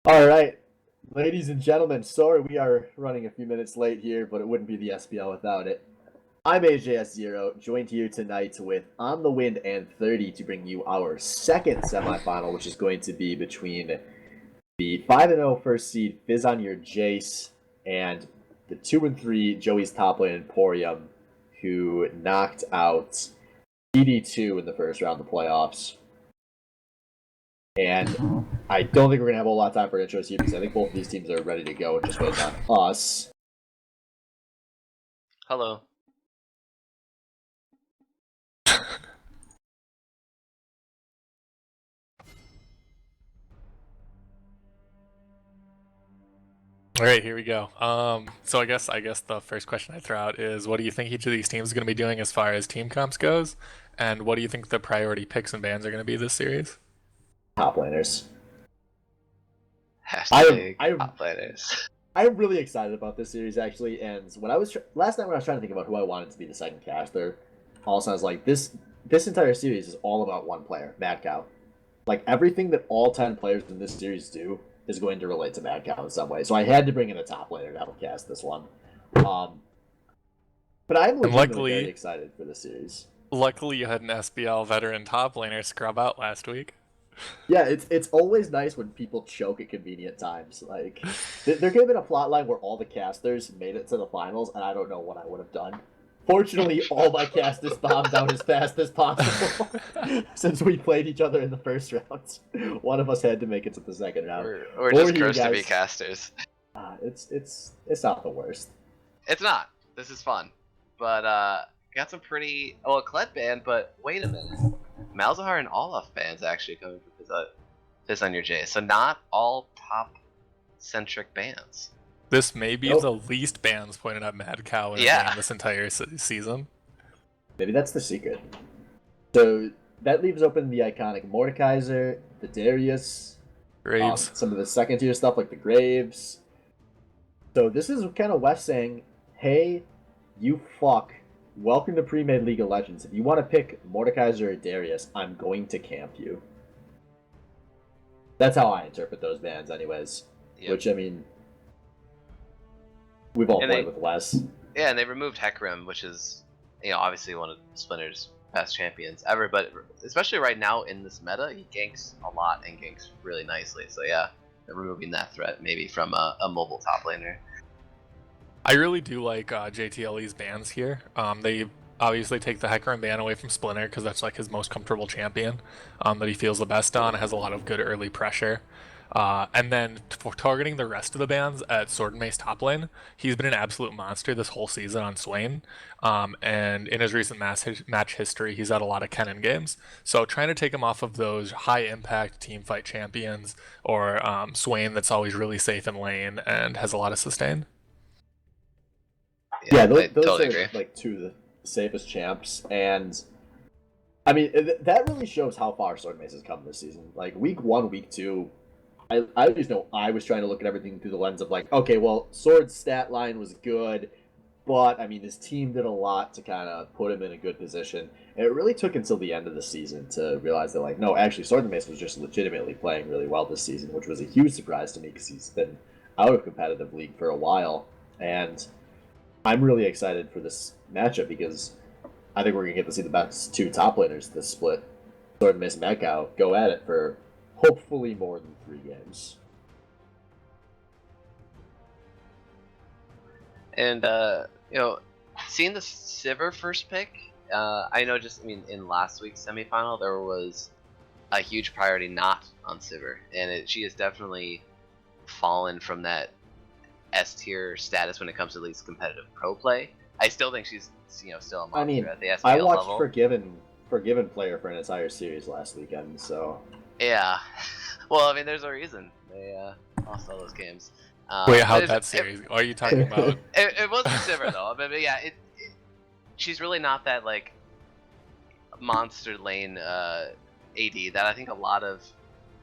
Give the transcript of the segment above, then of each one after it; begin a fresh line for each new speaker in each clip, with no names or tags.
All right, ladies and gentlemen, sorry we are running a few minutes late here, but it wouldn't be the SBL without it. I'm AJS0, joined here tonight with On the Wind and 30 to bring you our second semifinal, which is going to be between the 5-0 first seed Fizz on your Jace and the 2-3 Joey's top lane Emporium, who knocked out BD2 in the first round of the playoffs. And I don't think we're going to have a lot of time for intros here because I think both of these teams are ready to go and just waiting on us.
Hello.
All right, here we go. So I guess the first question I throw out is, what do you think each of these teams is going to be doing as far as team comps goes, and what do you think the priority picks and bans are going to be this series?
Top laners.
Hashtag top laners.
I'm really excited about this series actually, and when I was last night when I was trying to think about who I wanted to be the second caster, all of a sudden I was like, this entire series is all about one player, Mad Cow. Like everything that all 10 players in this series do is going to relate to Mad Cow in some way. So I had to bring in a top laner to help cast this one. But I'm legitimately very excited for this series.
Luckily, you had an SBL veteran top laner scrub out last week.
Yeah, it's always nice when people choke at convenient times. Like there could have been a plot line where all the casters made it to the finals, and I don't know what I would have done. Fortunately, all my casters bombed out as fast as possible since we played each other in the first round. One of us had to make it to the second round.
We're just cursed to be casters.
It's not the worst.
It's not. This is fun, but got some pretty Kled ban. But wait a minute, Malzahar and Olaf bans actually coming from Fizz on your J. So not all top centric bans.
This may be the least bans pointed at Mad Cow in this entire season.
Maybe that's the secret. So that leaves open the iconic Mordekaiser, the Darius,
Graves,
some of the second tier stuff like the Graves. So this is kind of West saying, hey, you fuck, welcome to pre-made League of Legends. If you want to pick Mordekaiser or Darius, I'm going to camp you. That's how I interpret those bans anyways. Yep. Which, I mean, we've all played with Wes.
Yeah, and they removed Hecarim, which is, obviously one of Splinter's best champions ever, but especially right now in this meta, he ganks a lot and ganks really nicely. So yeah, they're removing that threat maybe from a mobile top laner.
I really do like JTLE's bans here. They obviously take the Hecarim ban away from Splinter because that's like his most comfortable champion that he feels the best on. It has a lot of good early pressure. And then for targeting the rest of the bans at Sword and Mace top lane, he's been an absolute monster this whole season on Swain. And in his recent match history, he's had a lot of Kennen games. So trying to take him off of those high impact team fight champions or Swain that's always really safe in lane and has a lot of sustain.
Yeah, those totally are like two of the safest champs, and I mean that really shows how far Sword and Mace has come this season. Like week 1, week 2. I just know I was trying to look at everything through the lens of like, okay, well, Sword's stat line was good, but I mean, his team did a lot to kind of put him in a good position. And it really took until the end of the season to realize that, like, no, actually, Sword and Mace was just legitimately playing really well this season, which was a huge surprise to me because he's been out of competitive league for a while. And I'm really excited for this matchup because I think we're going to get to see the best two top laners this split. Sword and Mace and Mad Cow go at it for hopefully more than 3 games.
And seeing the Sivir first pick, I know in last week's semifinal there was a huge priority not on Sivir, and she has definitely fallen from that S tier status when it comes to at least competitive pro play. I still think she's still a monster at the SBL
I watched
level.
Forgiven player for an entire series last weekend, so
yeah. Well, I mean, there's a reason they lost all those games.
Wait, how'd that series? What are you talking about?
It wasn't Sivir though. But yeah, she's really not that like monster lane AD that I think a lot of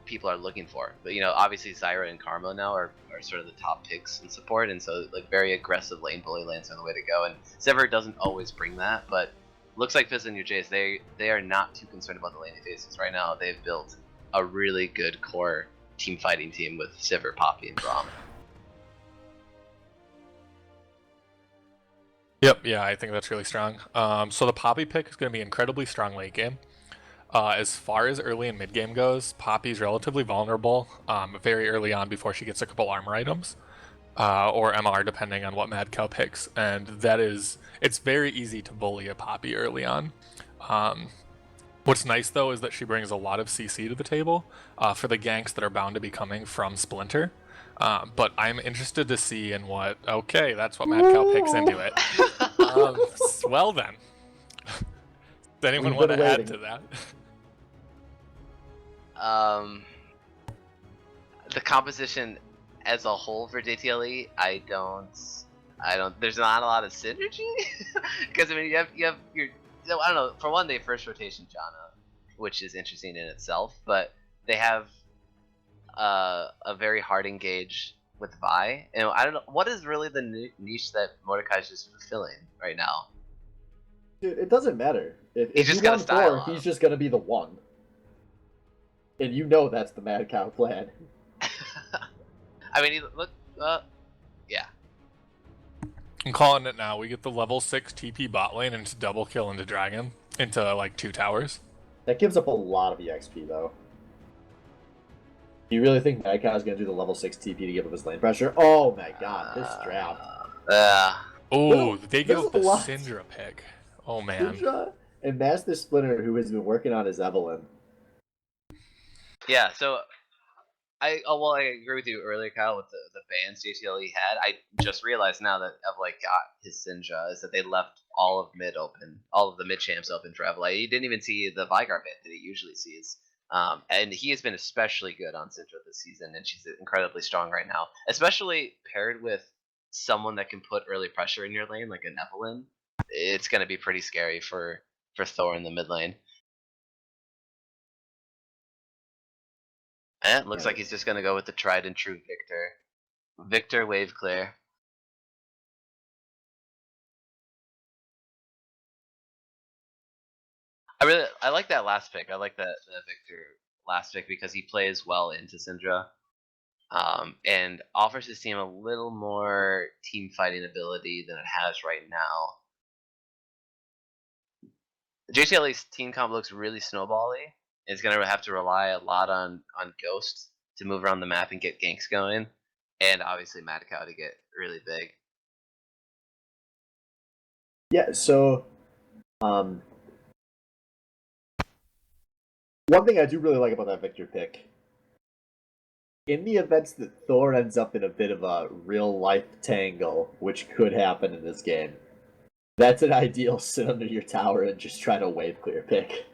people are looking for. But obviously Zyra and Karma now are sort of the top picks in support, and so like very aggressive lane bully lanes are the way to go. And Sivir doesn't always bring that, but looks like Fizz and your Jace, they are not too concerned about the lane faces right now. They've built a really good core team fighting team with Sivir, Poppy, and Braum.
Yep, yeah, I think that's really strong. So the Poppy pick is going to be incredibly strong late game. As far as early and mid game goes, Poppy's relatively vulnerable very early on before she gets a couple armor items. Or MR, depending on what Mad Cow picks. And it's very easy to bully a Poppy early on. What's nice, though, is that she brings a lot of CC to the table for the ganks that are bound to be coming from Splinter. But I'm interested to see in what... Okay, that's what Mad Cow picks into it. Well then. Does anyone want to add to that?
The composition as a whole for JTLE, I don't. There's not a lot of synergy because I mean you have your. I don't know. For one, they first rotation Janna, which is interesting in itself, but they have a very hard engage with Vi, and I don't know what is really the niche that Mordecai's just fulfilling right now.
Dude, it doesn't matter. If
just
you
got a
want
style
Thor, he's just gonna be the one, and you know that's the Mad Cow plan.
I mean, look, yeah.
I'm calling it now. We get the level 6 TP bot lane into double kill into Dragon into like 2 towers.
That gives up a lot of EXP though. Do you really think Mad Cow is gonna do the level 6 TP to give up his lane pressure? Oh my god, this draft.
Oh, they give up the Syndra pick. Oh man.
Syndra and Master Splinter, who has been working on his Evelynn.
Yeah, so I agree with you earlier, Kyle, with the bans JTLE had. I just realized now that Evlite got his Syndra is that they left all of mid open, all of the mid champs open for Evlite. He didn't even see the Vigar bit that he usually sees. And he has been especially good on Syndra this season, and she's incredibly strong right now, especially paired with someone that can put early pressure in your lane, like an Evelynn. It's going to be pretty scary for Thor in the mid lane. And it looks like he's just going to go with the tried and true Victor. Victor wave clear. I like that last pick. I like that Victor last pick because he plays well into Syndra. And offers his team a little more team fighting ability than it has right now. JTLE's team comp looks really snowbally. It's going to have to rely a lot on Ghost to move around the map and get ganks going, and obviously Mad Cow to get really big.
Yeah, so one thing I do really like about that Victor pick, in the events that Thor ends up in a bit of a real-life tangle, which could happen in this game, that's an ideal sit under your tower and just try to wave clear pick.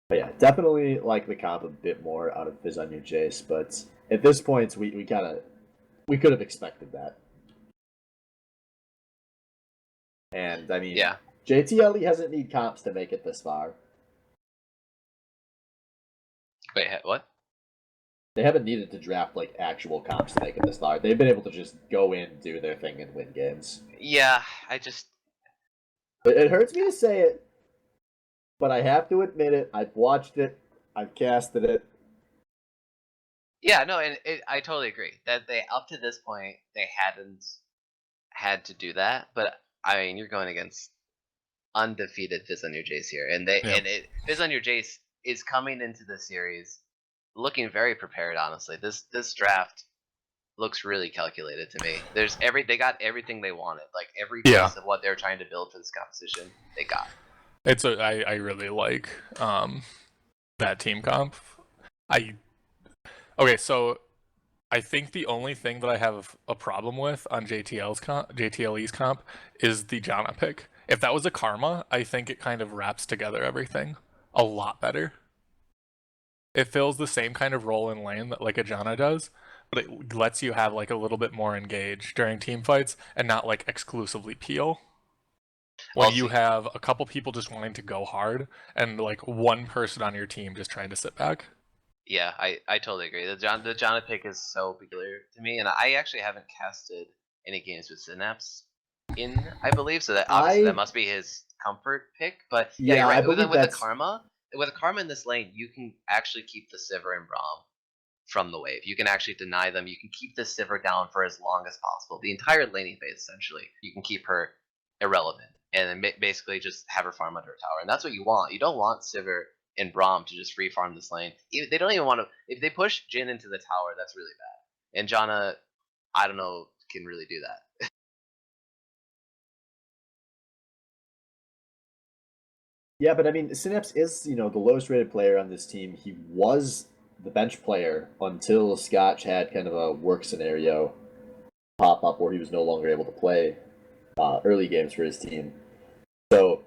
But yeah, definitely like the comp a bit more out of Fizz on your Jace, but at this point we could have expected that. And I mean,
yeah.
JTLE hasn't need comps to make it this far.
Wait, what?
They haven't needed to draft like actual comps to make it this far. They've been able to just go in, do their thing, and win games.
Yeah,
It hurts me to say it, but I have to admit it. I've watched it. I've casted it.
Yeah, no, and I totally agree that they up to this point they hadn't had to do that. But I mean, you're going against undefeated Fizz on your Jace here, and Fizz on your Jace is coming into the series looking very prepared. Honestly, this draft looks really calculated to me. They got everything they wanted, like every piece of what they're trying to build for this competition, they got.
I really like that team comp. Okay, so I think the only thing that I have a problem with on JTLE's comp is the Janna pick. If that was a Karma, I think it kind of wraps together everything a lot better. It fills the same kind of role in lane that like a Janna does, but it lets you have like a little bit more engage during team fights and not like exclusively peel. When you have a couple people just wanting to go hard and like one person on your team just trying to sit back.
Yeah, I totally agree. The Jonna pick is so peculiar to me, and I actually haven't casted any games with Synapse in, I believe, so that obviously that must be his comfort pick. But yeah, you're
I
right.
believe
With the
that's
Karma, in this lane, you can actually keep the Sivir and Braum from the wave. You can actually deny them. You can keep the Sivir down for as long as possible. The entire laning phase, essentially, you can keep her irrelevant, and then basically just have her farm under a tower. And that's what you want. You don't want Sivir and Braum to just free farm this lane. They don't even want to. If they push Jhin into the tower, that's really bad. And Janna, I don't know, can really do that.
Yeah, but I mean, Synapse is, the lowest rated player on this team. He was the bench player until Scotch had kind of a work scenario pop up where he was no longer able to play early games for his team. So,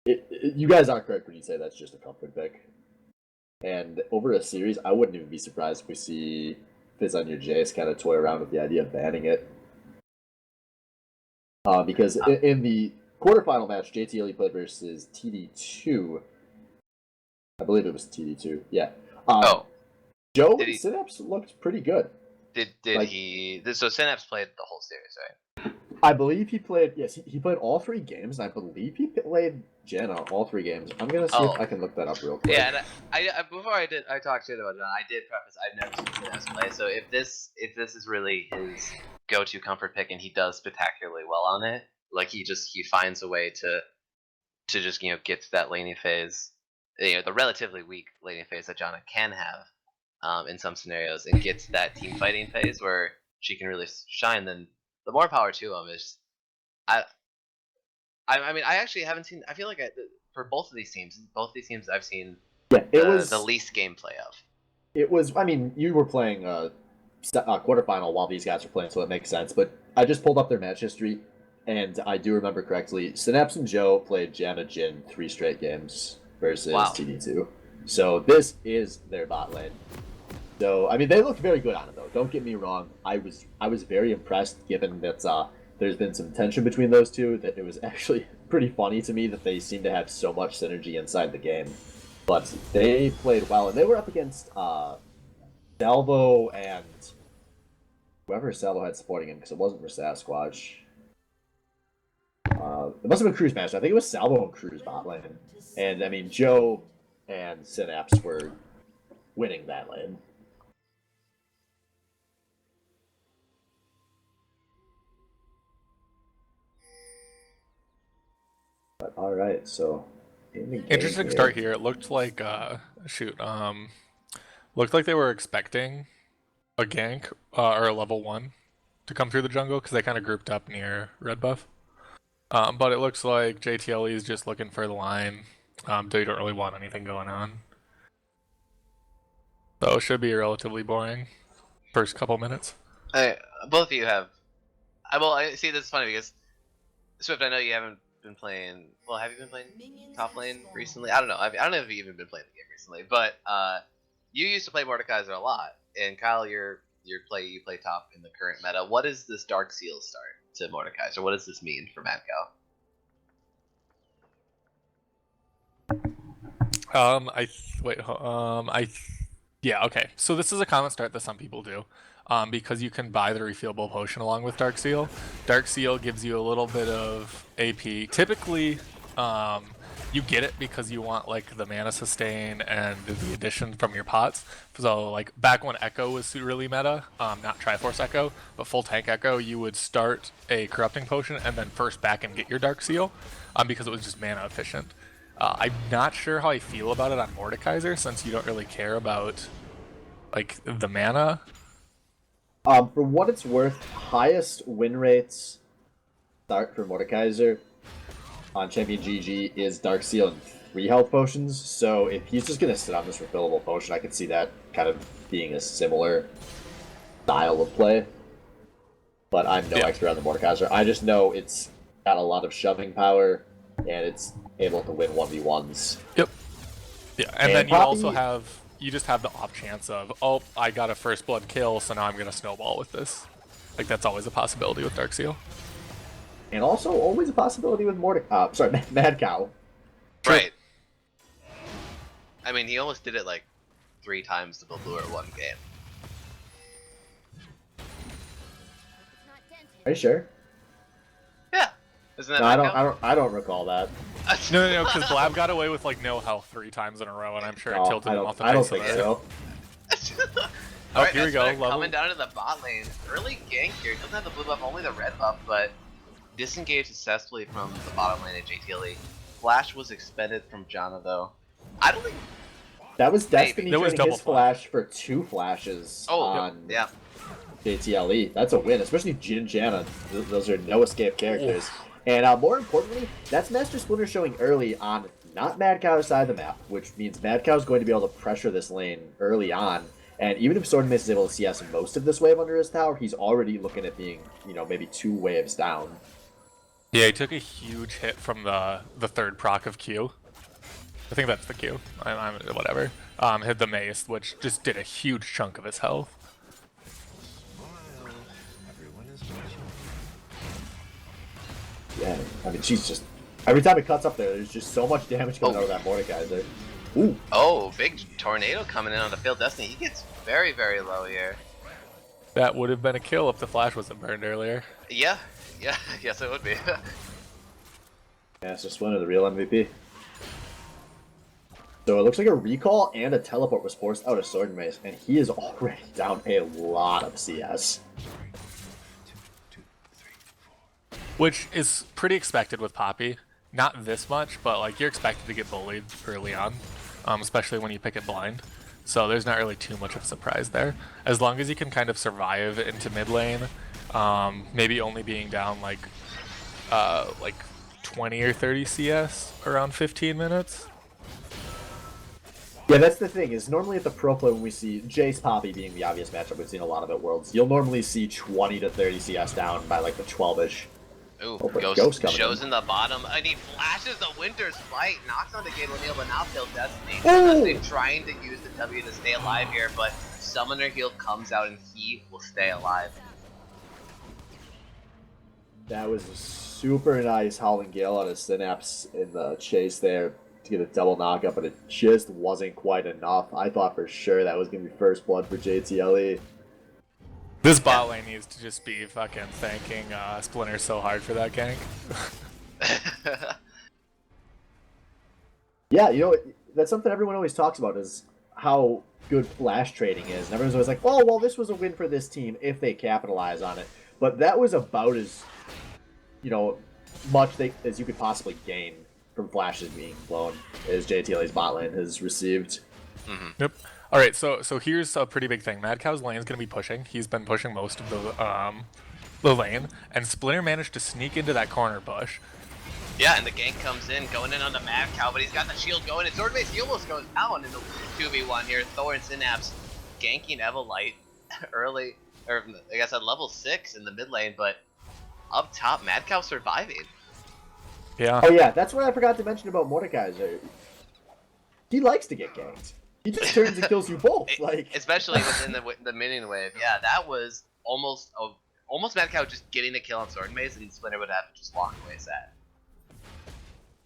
you guys aren't correct when you say that's just a comfort pick. And over a series, I wouldn't even be surprised if we see Fizz on your Jace kind of toy around with the idea of banning it. Because in the quarterfinal match, JTLE played versus TD2. I believe it was TD2. Yeah. Joe Synapse looked pretty good.
So Synapse played the whole series, right?
I believe he played. Yes, he played all 3 games, and I believe he played Jenna all 3 games. I'm gonna see if I can look that up real quick.
Yeah, and I before I talked shit about John. I did preface I've never seen Synapse play. So if this is really his go-to comfort pick and he does spectacularly well on it, like he finds a way to just get to that laning phase, the relatively weak laning phase that Janna can have in some scenarios, and gets that team fighting phase where she can really shine, then the more power to him. I mean, I actually haven't seen. I feel like for both of these teams I've seen the least gameplay of.
It was. I mean, you were playing quarterfinal while these guys were playing, so it makes sense. But I just pulled up their match history, and I do remember correctly. Synapse and Joe played Janna Jhin 3 straight games versus TD2. So this is their bot lane. So I mean, they looked very good on it, though. Don't get me wrong. I was very impressed, given that there's been some tension between those two. That it was actually pretty funny to me that they seem to have so much synergy inside the game. But they played well, and they were up against Salvo and whoever Salvo had supporting him, because it wasn't for Sasquatch. It must have been Cruz Master. I think it was Salvo and Cruz bot lane. And I mean, Joe and Synapse were winning that lane. But all right, so
interesting start here. It looked like looked like they were expecting a gank or a level 1 to come through the jungle because they kind of grouped up near red buff. But it looks like JTLE is just looking for the line. They don't really want anything going on. So it should be relatively boring first couple minutes.
Both of you have. I see. This is funny because Swift, I know you haven't been playing. Well, have you been playing top lane recently? I don't know. I don't know if you've even been playing the game recently, but you used to play Mordekaiser a lot, and Kyle, you play top in the current meta. What is this Dark Seal start to Mordekaiser? What does this mean for Madcow?
Yeah, okay. So this is a common start that some people do, because you can buy the refillable potion along with Dark Seal. Dark Seal gives you a little bit of AP. Typically, you get it because you want like the mana sustain and the addition from your pots. So like back when Echo was really meta, not Triforce Echo, but full tank Echo, you would start a corrupting potion and then first back and get your Dark Seal, because it was just mana efficient. I'm not sure how I feel about it on Mordekaiser, since you don't really care about like the mana.
For what it's worth, highest win rates start for Mordekaiser on Champion GG is Dark Seal and 3 health potions. So if he's just gonna sit on this refillable potion, I could see that kind of being a similar style of play. But I'm no expert on the Mordekaiser. I just know it's got a lot of shoving power, and it's able to win 1v1s.
Yep. Yeah, and then you just have the off chance of, oh, I got a first blood kill, so now I'm gonna snowball with this. Like that's always a possibility with Dark Seal.
And also always a possibility with Madcow.
Right. I mean, he almost did it like 3 times the blue or 1 game.
Are you sure?
Yeah. Isn't that
No,
Madcow?
I don't recall that.
No, because Blab got away with like no health 3 times in a row, and I'm sure it tilted him off the
I don't
face of
think
it.
so.
Alright,
here we go.
Coming down to the bot lane. Early gank here. Doesn't have the blue buff, only the red buff, but disengaged successfully from the bottom lane at JTLE. Flash was expended from Janna though. I don't think
That was Destiny
There was
trading
double
his flash for 2 flashes on
yeah.
JTLE. That's a win, especially Jin and Janna. Those are no escape characters. And more importantly, that's Master Splinter showing early on not Mad Cow's side of the map, which means Mad Cow's going to be able to pressure this lane early on. And even if Sword and Mace is able to CS most of this wave under his tower, he's already looking at being, maybe 2 waves down.
Yeah, he took a huge hit from the third proc of Q. I think that's the Q. Whatever. Hit the mace, which just did a huge chunk of his health.
Yeah, I mean, she's just... Every time it cuts up there, there's just so much damage coming out of that Mordekaiser. Ooh.
Oh, big tornado coming in on the field Destiny. He gets very, very low here.
That would have been a kill if the flash wasn't burned earlier.
Yeah, yes it would be.
Yeah, it's just Splinter, the real MVP. So it looks like a recall and a teleport was forced out of Sword and Mace, and he is already down a lot of CS.
Which is pretty expected with Poppy. Not this much, but like you're expected to get bullied early on, especially when you pick it blind. So there's not really too much of a surprise there. As long as you can kind of survive into mid lane, maybe only being down like 20 or 30 CS around 15 minutes.
Yeah, that's the thing, is normally at the pro play when we see Jace Poppy being the obvious matchup we've seen a lot of at Worlds, you'll normally see 20 to 30 CS down by like the 12-ish.
Ooh,
Oh, but
Ghost
Ghost coming
shows
in.
in the bottom, and he flashes the Winter's Fight, knocks on the Gate O'Neal, but now Phil Destiny. Destiny trying to use the W to stay alive here, but Summoner Heal comes out and he will stay alive.
That was a super nice Howling Gale out of Synapse in the chase there to get a double knockup, but it just wasn't quite enough. I thought for sure that was going to be first blood for JTLE.
This bot lane needs to just be fucking thanking Splinter so hard for that gank.
Yeah, that's something everyone always talks about is how good flash trading is. And everyone's always like, oh, well, this was a win for this team if they capitalize on it. But that was about as, much as you could possibly gain from flashes being blown as JTLE's bot lane has received.
Mm-hmm.
Yep. All right, so here's a pretty big thing. Mad Cow's lane is going to be pushing. He's been pushing most of the lane, and Splinter managed to sneak into that corner bush.
Yeah, and the gank comes in, going in on the Mad Cow, but he's got the shield going, and Sword Mace, he almost goes down in the 2v1 here. Thor and Synapse ganking Evolite early, or I guess at level 6 in the mid lane, but up top, Mad Cow surviving.
Yeah.
Oh yeah, that's what I forgot to mention about Mordekaiser. He likes to get ganked. He just turns and kills you both,
especially within the minion wave. Yeah, that was almost Mad Cow just getting a kill on Sword Mace, and Splinter would have to just walk away sad.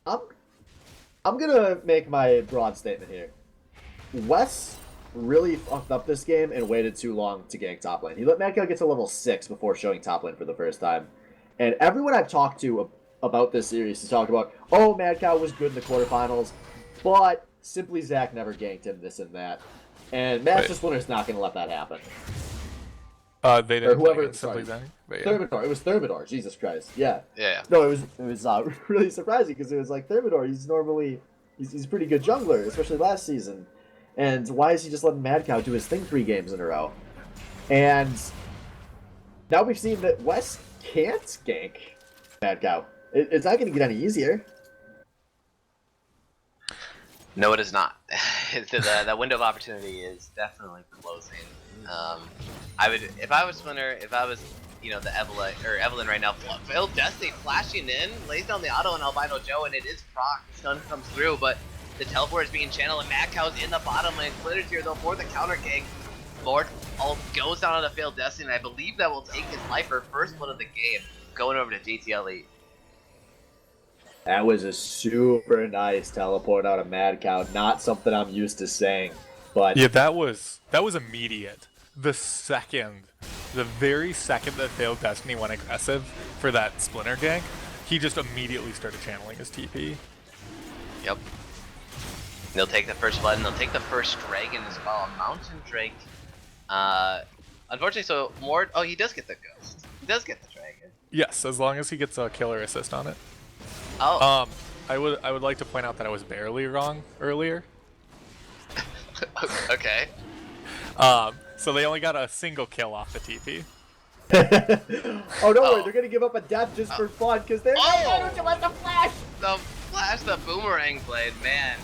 I'm gonna make my broad statement here. Wes really fucked up this game and waited too long to gank top lane. He let Mad Cow get to level 6 before showing top lane for the first time. And everyone I've talked to about this series has talked about, oh, Mad Cow was good in the quarterfinals, but Simply Zach never ganked him, this and that. And Master Splinter's not going to let that happen.
They didn't
or whoever,
Simply
sorry.
Zach, but yeah.
Thermidor. It was Thermidor. Jesus Christ. Yeah.
Yeah.
No, it was really surprising because it was like Thermidor. He's normally he's a pretty good jungler, especially last season. And why is he just letting Mad Cow do his thing 3 games in a row? And now we've seen that Wes can't gank Mad Cow. It's not going to get any easier.
No, it is not. The window of opportunity is definitely closing. I would, if I was Splinter, if I was, the Evelyn right now, Phil Destiny flashing in, lays down the auto on Albino Joe, and it is proc. Stun comes through, but the teleport is being channeled, and Mad Cow's in the bottom lane. Splinter's here though for the counter gank. Lord goes down on the Phil Destiny, and I believe that will take his life for first blood of the game, going over to JTLE.
That was a super nice teleport out of Mad Cow. Not something I'm used to saying. But
Yeah, that was immediate. The very second that Failed Destiny went aggressive for that Splinter gank, he just immediately started channeling his TP.
Yep. They'll take the first blood, and they'll take the first dragon as well, a mountain drake. Unfortunately, so Mord. Oh, he does get the ghost. He does get the dragon.
Yes, as long as he gets a killer assist on it.
Oh.
I would like to point out that I was barely wrong earlier.
Okay.
So they only got a single kill off the TP.
Oh no, worry, they're gonna give up a death just for fun because they're the flash.
The flash, the boomerang blade, man.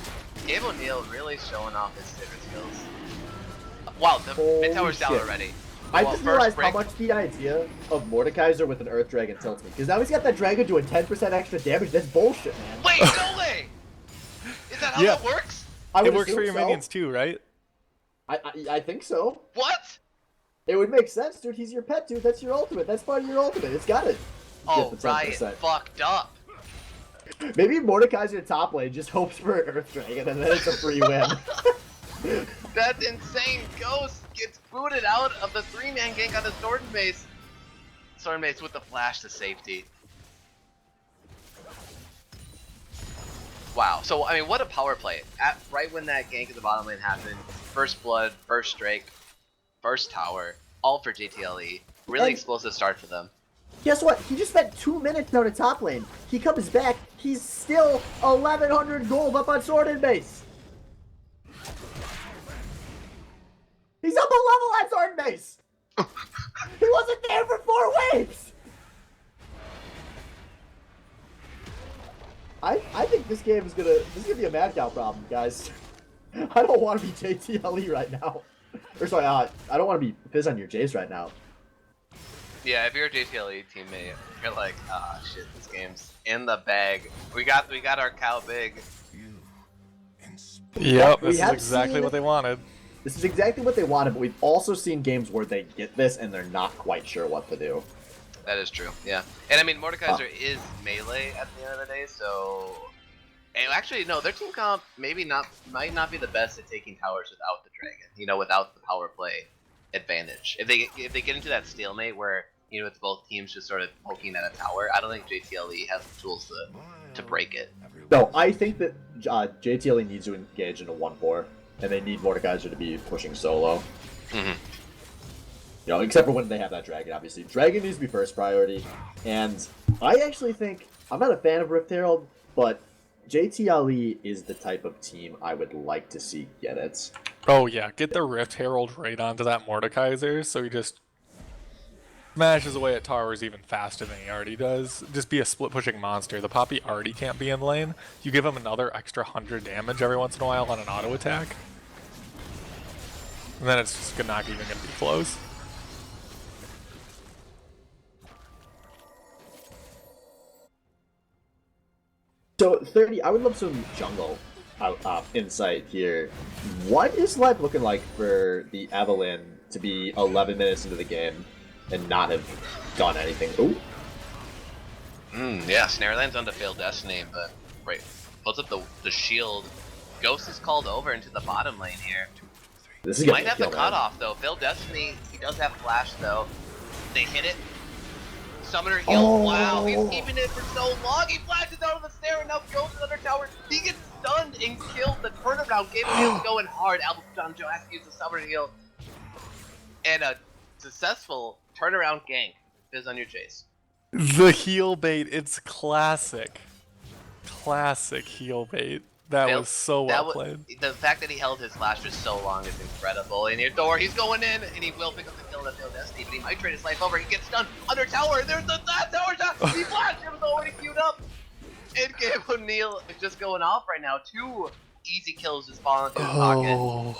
Gabe O'Neal really showing off his Citrus skills. Wow, the mid tower's down already.
I just realized how much the idea of Mordekaiser with an Earth Dragon tilts me. Because now he's got that dragon doing 10% extra damage. That's bullshit, man.
Wait, no way! Is that how that works?
It works for your minions too, right?
I think so.
What?
It would make sense, dude. He's your pet, dude. That's your ultimate. That's part of your ultimate. It's got it.
Oh, Riot fucked up.
Maybe Mordekaiser top lane just hopes for an Earth Dragon and then it's a free win.
That's insane. Ghost gets booted out of the 3-man gank on the Sword and Mace. Sword and Mace with the flash to safety. Wow. So, I mean, what a power play. Right when that gank at the bottom lane happened, first blood, first drake, first tower, all for JTLE. Really explosive start for them.
Guess what? He just spent 2 minutes down to top lane. He comes back. He's still 1,100 gold up on Sword and Mace. He's up a level on Sword and Mace. He wasn't there for 4 waves. I think this game is gonna be a mad cow problem, guys. I don't want to be JTLE right now. Or sorry, I don't want to be Fizz on your Jace right now.
Yeah, if you're a JTLE teammate, you're like, ah, shit, this game's in the bag. We got our cow big.
Yep, this is exactly what they wanted.
This is exactly what they wanted, but we've also seen games where they get this and they're not quite sure what to do.
That is true, yeah. And I mean, Mordekaiser is melee at the end of the day, so... And actually, no, their team comp might not be the best at taking towers without the dragon. You know, without the power play advantage. If they get into that stalemate where, you know, it's both teams just sort of poking at a tower, I don't think JTLE has the tools to break it.
No, I think that JTLE needs to engage in a 1-4, and they need Mordekaiser to be pushing solo.
Mm-hmm.
You know, except for when they have that dragon, obviously. Dragon needs to be first priority, and I actually think, I'm not a fan of Rift Herald, but JTLE is the type of team I would like to see get it.
Oh yeah, get the Rift Herald right onto that Mordekaiser, so he just smashes away at towers even faster than he already does. Just be a split-pushing monster. The Poppy already can't be in lane. You give him another extra 100 damage every once in a while on an auto attack. And then it's just not even going to be close.
So, 30, I would love some jungle insight here. What is life looking like for the Evelynn to be 11 minutes into the game and not have done anything? Ooh.
Yeah, Snareland's on to Failed Destiny, but right, pulls up the shield. Ghost is called over into the bottom lane here.
This is
Might have the cutoff though. Failed Destiny, he does have flash though. They hit it. Summoner heal. Oh. Wow, he's keeping it for so long. He flashes out of the snare and now goes another tower. He gets stunned and killed. The turnaround game is going hard. Albert John Joe has to use the summoner heal. And a successful turnaround gank. Fizz on your chase.
The heal bait, it's classic. Classic heal bait. That was so well played.
The fact that he held his flash for so long is incredible. And your Thor, he's going in, and he will pick up the kill to Failed Destiny, but he might trade his life over. He gets stunned under tower. There's the tower shot. He flashed. It was already queued up. And Gabe O'Neal is just going off right now. 2 easy kills just falling into his pocket.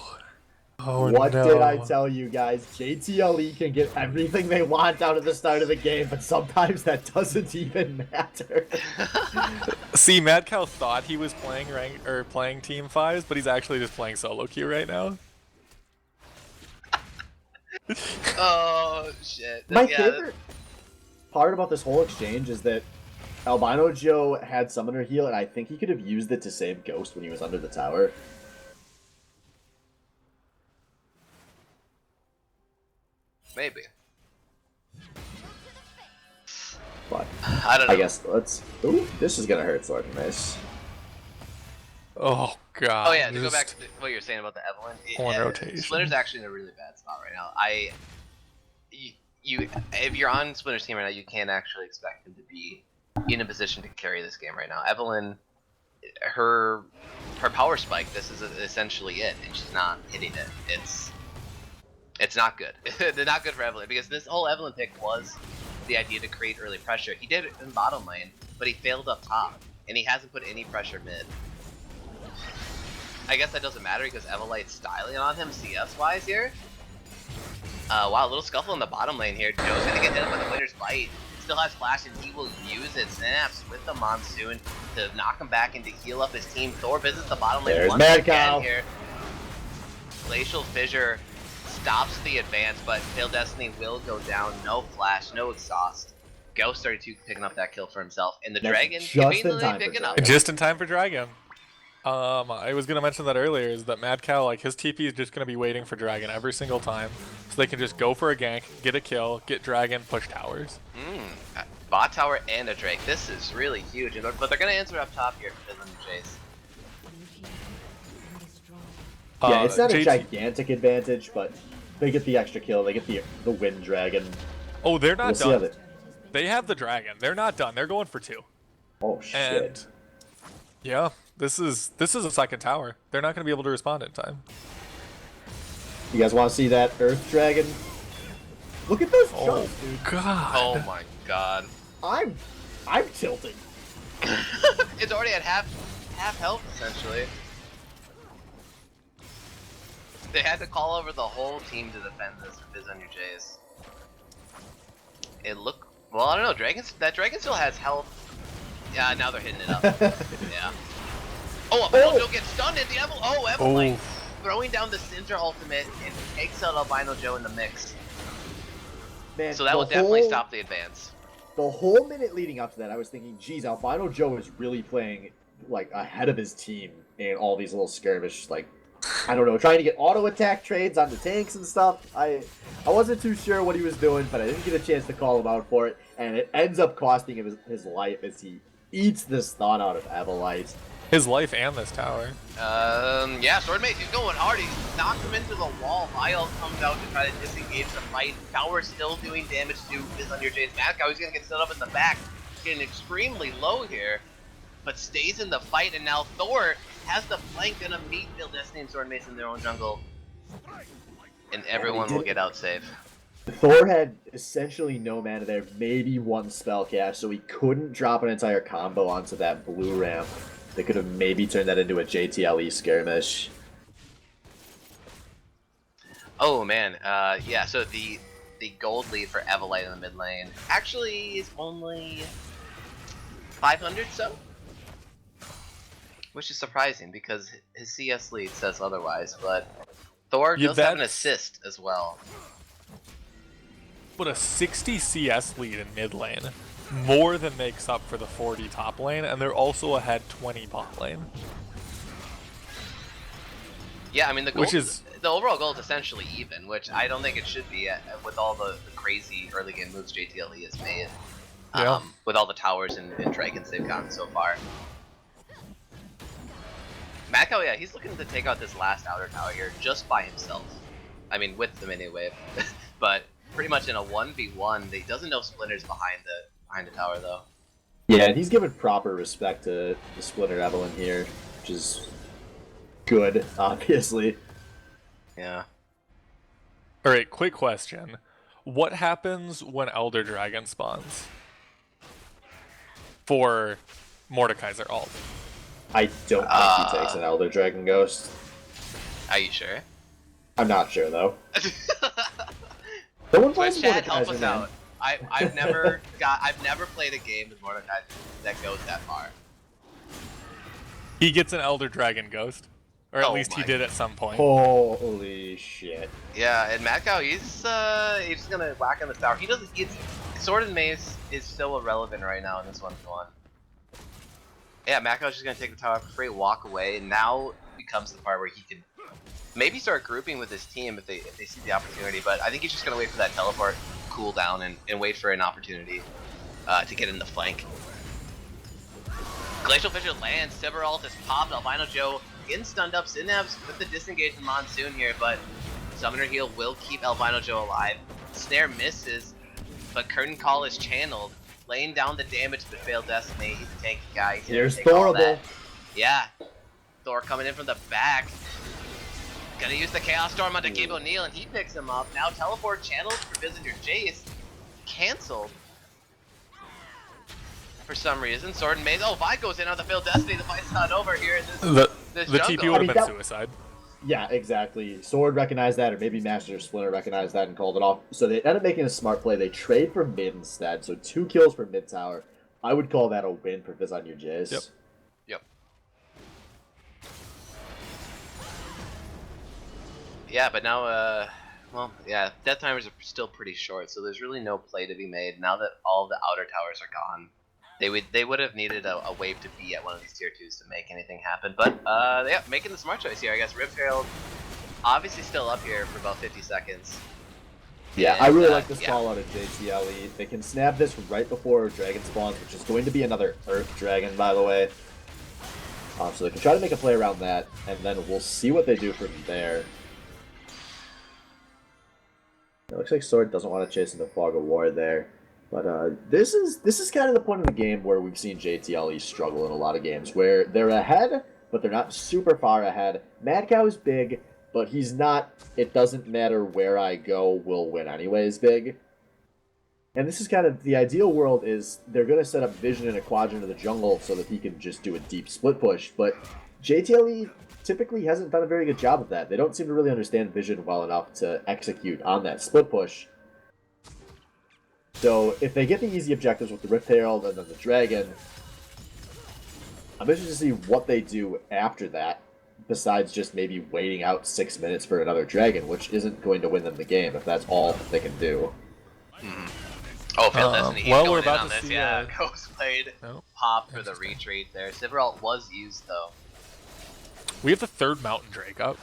What did I tell you guys? JTLE can get everything they want out of the start of the game, but sometimes that doesn't even matter.
See, Mad Cow thought he was playing playing Team 5s, but he's actually just playing solo queue right now.
Oh shit.
My favorite part about this whole exchange is that Albino Joe had Summoner heal, and I think he could have used it to save Ghost when he was under the tower.
Maybe.
But
I don't know.
I guess let's. Ooh, this is gonna hurt Sword and Mace.
Oh god.
Oh yeah, to go back to what you were saying about the Evelyn.
Horn rotation.
Splinter's actually in a really bad spot right now. If you're on Splinter's team right now, you can't actually expect him to be in a position to carry this game right now. Evelyn, her power spike, this is essentially it, and she's not hitting it. It's not good. They're not good for Evelyn, because this whole Evelyn pick was the idea to create early pressure. He did it in bottom lane, but he failed up top, and he hasn't put any pressure mid. I guess that doesn't matter because Evelite's styling on him CS-wise here. Wow, a little scuffle in the bottom lane here. Joe's gonna get hit with the winner's bite. Still has flash and he will use it. Snaps with the Monsoon to knock him back and to heal up his team. Thor visits the bottom lane once again here. Glacial Fissure stops the advance, but Pale Destiny will go down. No flash, no exhaust. Ghost 32 picking up that kill for himself. And the Dragon conveniently picking up.
Just in time for Dragon. I was gonna mention that earlier, is that Mad Cow, like, his TP is just gonna be waiting for Dragon every single time, so they can just go for a gank, get a kill, get Dragon, push towers.
Bot tower and a Drake. This is really huge, but they're gonna answer up top here for the Chase.
Yeah, it's not a gigantic advantage, but they get the extra kill. They get the win Dragon.
Oh, they're not done. They have the Dragon. They're not done. They're going for 2.
Oh shit.
And yeah. This is a second tower. They're not going to be able to respond in time.
You guys want to see that Earth Dragon? Look at those jumps, dude.
God.
Oh my god.
I'm tilting.
It's already at half health essentially. They had to call over the whole team to defend this with Biz on your Jays. It looked well. I don't know. That Dragon still has health. Yeah, now they're hitting it up. Yeah. Oh, Albino gets stunned at the Evelyn throwing down the Cinder ultimate and takes out Albino Joe in the mix.
Man,
so that will definitely stop the advance.
The whole minute leading up to that, I was thinking, geez, Albino Joe is really playing like ahead of his team in all these little skirmish, like, I don't know, trying to get auto attack trades on the tanks and stuff. I wasn't too sure what he was doing, but I didn't get a chance to call him out for it, and it ends up costing him his life as he eats this thought out of Evelite.
His life and this tower.
Yeah, Swordmate, he's going hard. He's knocked him into the wall. Vile comes out to try to disengage the fight. Tower still doing damage to Biz on your Jay's Mascow. He's gonna get set up in the back. Getting extremely low here, but stays in the fight, and now Thor has the flank, gonna meet Bill Destiny and Swordmates in their own jungle. And everyone will get out safe.
Thor had essentially no mana there, maybe one spell cast, so he couldn't drop an entire combo onto that blue ramp. They could have maybe turned that into a JTLE skirmish.
Oh man, yeah, so the gold lead for Evelite in the mid lane actually is only 500 so? Which is surprising because his CS lead says otherwise, but Thor does have an assist as well.
But a 60 CS lead in mid lane more than makes up for the 40 top lane, and they're also ahead 20 bot lane.
Yeah, I mean the overall goal is essentially even, which I don't think it should be with all the crazy early game moves JTLE has made. With all the towers and dragons they've gotten so far. Mako, yeah, he's looking to take out this last outer tower here just by himself. I mean, with the mini wave, but pretty much in a 1v1. He doesn't know Splinter's behind the tower though.
Yeah, and he's given proper respect to the Splinter Evelyn here, which is good, obviously.
Yeah.
All right, quick question: what happens when Elder Dragon spawns for Mordekaiser ult?
I don't think he takes an Elder Dragon Ghost.
Are you sure?
I'm not sure though. No one plays
Chad, help
Mordekaiser,
us
man.
out. I've never played a game with Mordekaiser that goes that far.
He gets an Elder Dragon Ghost, or at least he did at some point.
Holy shit!
Yeah, and Matkow, he's just gonna whack on the tower. He doesn't. Sword and Mace is so irrelevant right now in this 1v1. Yeah, Matkow's just gonna take the tower for free, walk away, and now becomes the part where he can maybe start grouping with his team if they see the opportunity. But I think he's just gonna wait for that teleport cooldown and wait for an opportunity to get in the flank. Glacial Fissure lands, Severalt is popped, Albino Joe getting stunned up, Synapse with the disengage from Monsoon here, but Summoner Heal will keep Albino Joe alive. Snare misses, but Curtain Call is channeled, laying down the damage to Failed Destiny. He's a tanky guy. He's
Here's Thorable.
Yeah, Thor coming in from the back. Gonna use the Chaos Storm onto Gabe O'Neill, and he picks him up. Now teleport channeled for Visitor Jace. Cancelled. For some reason, Sword and Maze. Oh, Vi goes in on the Failed Destiny. The fight's not over here in this
the
jungle.
TP would have been suicide.
Yeah, exactly. Sword recognized that, or maybe Master Splinter recognized that and called it off. So they end up making a smart play. They trade for mid instead. So 2 kills for mid tower. I would call that a win for Viz on your Jace.
Yep.
Yep. Yeah, but now, well, yeah, death timers are still pretty short, so there's really no play to be made. Now that all the outer towers are gone, they would have needed a wave to be at one of these tier 2s to make anything happen. But, yeah, making the smart choice here, I guess. Rift Herald, obviously still up here for about 50 seconds.
Yeah,
And,
I really like this call out of JTLE. They can snap this right before Dragon spawns, which is going to be another Earth Dragon, by the way. So they can try to make a play around that, and then we'll see what they do from there. It looks like Sword doesn't want to chase into Fog of War there. But this is kind of the point of the game where we've seen JTLE struggle in a lot of games, where they're ahead, but they're not super far ahead. Mad Cow is big, but he's not, it doesn't matter where I go, we'll win anyways big. And this is kind of, the ideal world is they're going to set up Vision in a quadrant of the jungle so that he can just do a deep split push, but JTLE typically hasn't done a very good job of that. They don't seem to really understand Vision well enough to execute on that split push. So if they get the easy objectives with the Rift Herald and then the Dragon, I'm interested to see what they do after that, besides just maybe waiting out 6 minutes for another Dragon, which isn't going to win them the game if that's all that they can do.
Oh, Failed Destiny, he's
well,
going
we're
in
about
on
to
this,
see,
yeah. Ghost Blade pop for the
Interesting.
retreat there. Sivralt was used, though.
We have the 3rd Mountain Drake up.